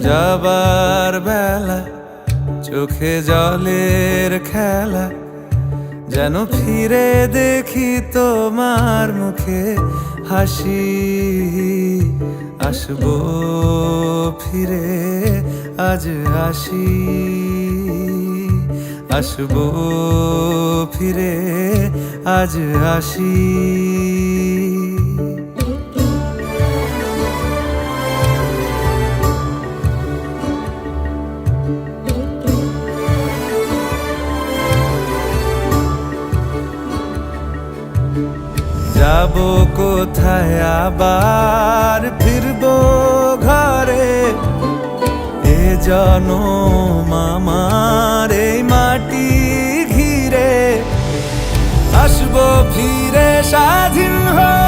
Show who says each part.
Speaker 1: যাবার বেলা চোখে জলের খেলা, যেন ফিরে দেখি তোমার মুখে হাসি। আসবো ফিরে আজ আসি, আসবো ফিরে আজ আসি। যাবো কোথায় আবার ফিরবো ঘরে, এ জনম আমার এই মাটি ঘিরে। আসবো ফিরে স্বাধীন হয়ে